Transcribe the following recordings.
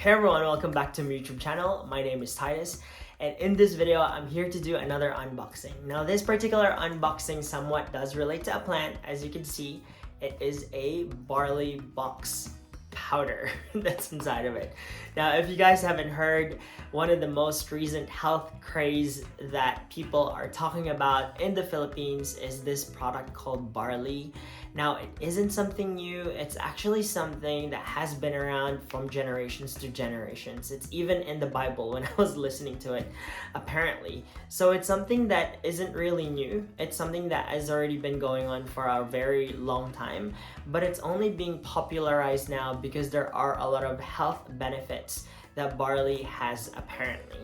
Hey everyone, welcome back to my YouTube channel. My name is Titus, and in this video, I'm here to do another unboxing. Now, this particular unboxing somewhat does relate to a plant. As you can see, it is a barley box powder that's inside of it. Now, if you guys haven't heard, one of the most recent health craze that people are talking about in the Philippines is this product called Barley. Now, it isn't something new. It's actually something that has been around from generations to generations. It's even in the Bible when I was listening to it, apparently. So it's something that isn't really new. It's something that has already been going on for a very long time, but it's only being popularized now because there are a lot of health benefits that barley has apparently.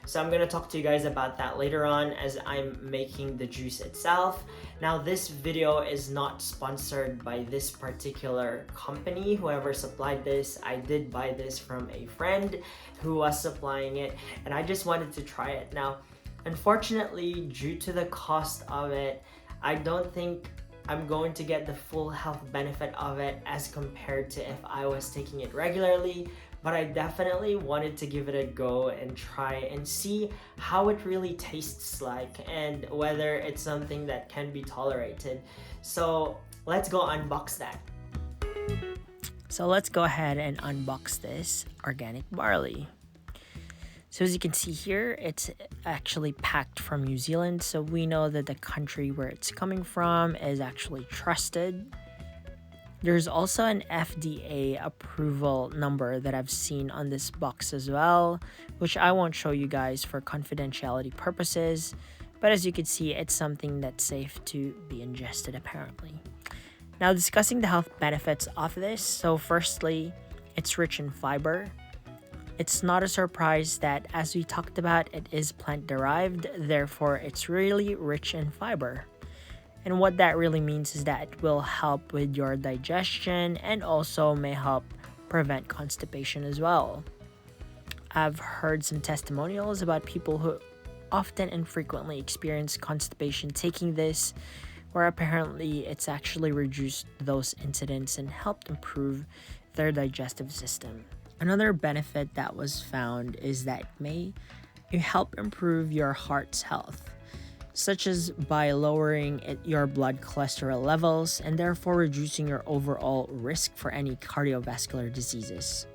So I'm gonna talk to you guys about that later on as I'm making the juice itself. Now, this video is not sponsored by this particular company, whoever supplied this. I did buy this from a friend who was supplying it, and I just wanted to try it. Now, unfortunately, due to the cost of it, I don't think I'm going to get the full health benefit of it as compared to if I was taking it regularly, but I definitely wanted to give it a go and try and see how it really tastes like and whether it's something that can be tolerated. So let's go unbox that. So let's go ahead and unbox this organic barley. So as you can see here, it's actually packed from New Zealand, so we know that the country where it's coming from is actually trusted. There's also an FDA approval number that I've seen on this box as well, which I won't show you guys for confidentiality purposes, but as you can see, it's something that's safe to be ingested apparently. Now, discussing the health benefits of this, so firstly, it's rich in fiber. It's not a surprise that, as we talked about, it is plant-derived, therefore it's really rich in fiber. And what that really means is that it will help with your digestion and also may help prevent constipation as well. I've heard some testimonials about people who often and frequently experience constipation taking this, where apparently it's actually reduced those incidents and helped improve their digestive system. Another benefit that was found is that it may help improve your heart's health, such as by lowering your blood cholesterol levels and therefore reducing your overall risk for any cardiovascular diseases.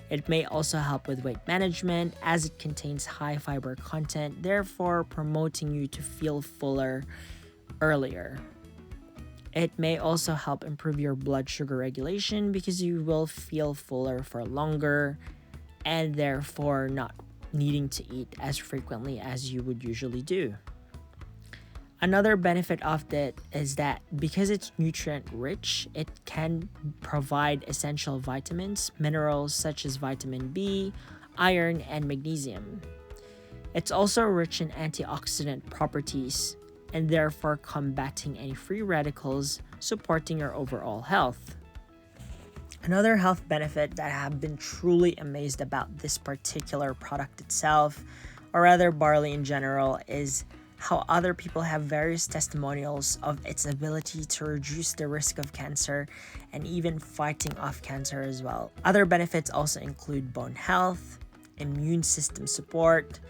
It may also help with weight management as it contains high fiber content, therefore promoting you to feel fuller earlier. It may also help improve your blood sugar regulation because you will feel fuller for longer and therefore not needing to eat as frequently as you would usually do. Another benefit of that is that because it's nutrient rich, it can provide essential vitamins, minerals such as vitamin B, iron, and magnesium. It's also rich in antioxidant properties and therefore combating any free radicals, supporting your overall health. Another health benefit that I have been truly amazed about this particular product itself, or rather barley in general, is how other people have various testimonials of its ability to reduce the risk of cancer and even fighting off cancer as well. Other benefits also include bone health, immune system support,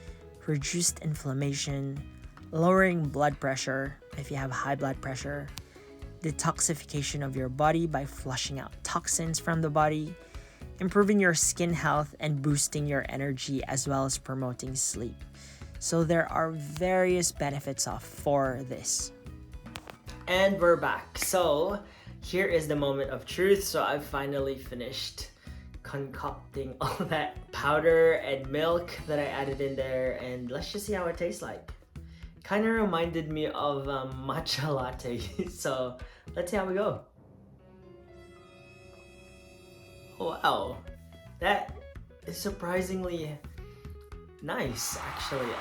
reduced inflammation, lowering blood pressure if you have high blood pressure, detoxification of your body by flushing out toxins from the body, improving your skin health and boosting your energy as well as promoting sleep. So there are various benefits for this. And we're back. So here is the moment of truth. So I've finally finished concocting all that powder and milk that I added in there, and let's just see how it tastes like. Kind of reminded me of matcha latte. So let's see how we go. Oh, wow, that is surprisingly nice actually.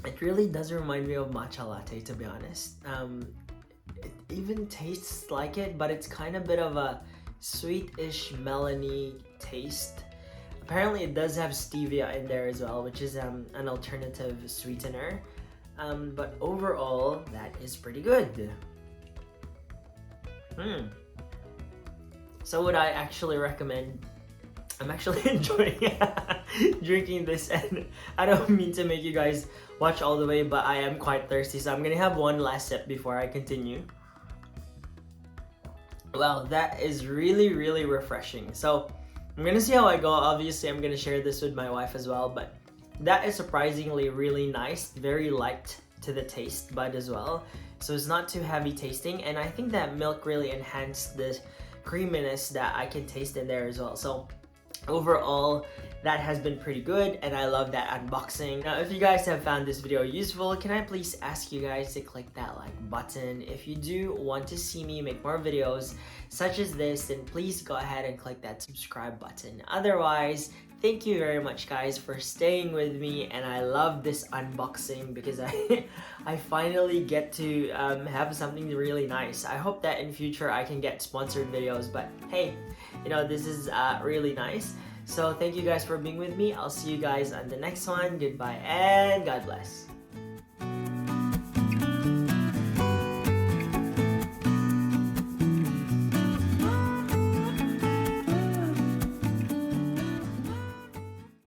It really does remind me of matcha latte, to be honest. It even tastes like it, but it's kind of a bit of a sweetish melony taste. Apparently it does have stevia in there as well, which is an alternative sweetener, but overall that is pretty good. So would I actually recommend? I'm actually enjoying drinking this, and I don't mean to make you guys watch all the way, but I am quite thirsty, so I'm gonna have one last sip before I continue. Wow, that is really, really refreshing. So I'm gonna see how I go. Obviously, I'm gonna share this with my wife as well, but that is surprisingly really nice, very light to the taste bud as well. So it's not too heavy tasting, and I think that milk really enhanced the creaminess that I can taste in there as well. So overall, that has been pretty good, and I love that unboxing. Now, if you guys have found this video useful, can I please ask you guys to click that like button? If you do want to see me make more videos such as this, then please go ahead and click that subscribe button. Otherwise, thank you very much guys for staying with me, and I love this unboxing because I finally get to have something really nice. I hope that in future I can get sponsored videos, but hey, you know, this is really nice. So thank you guys for being with me. I'll see you guys on the next one. Goodbye and God bless.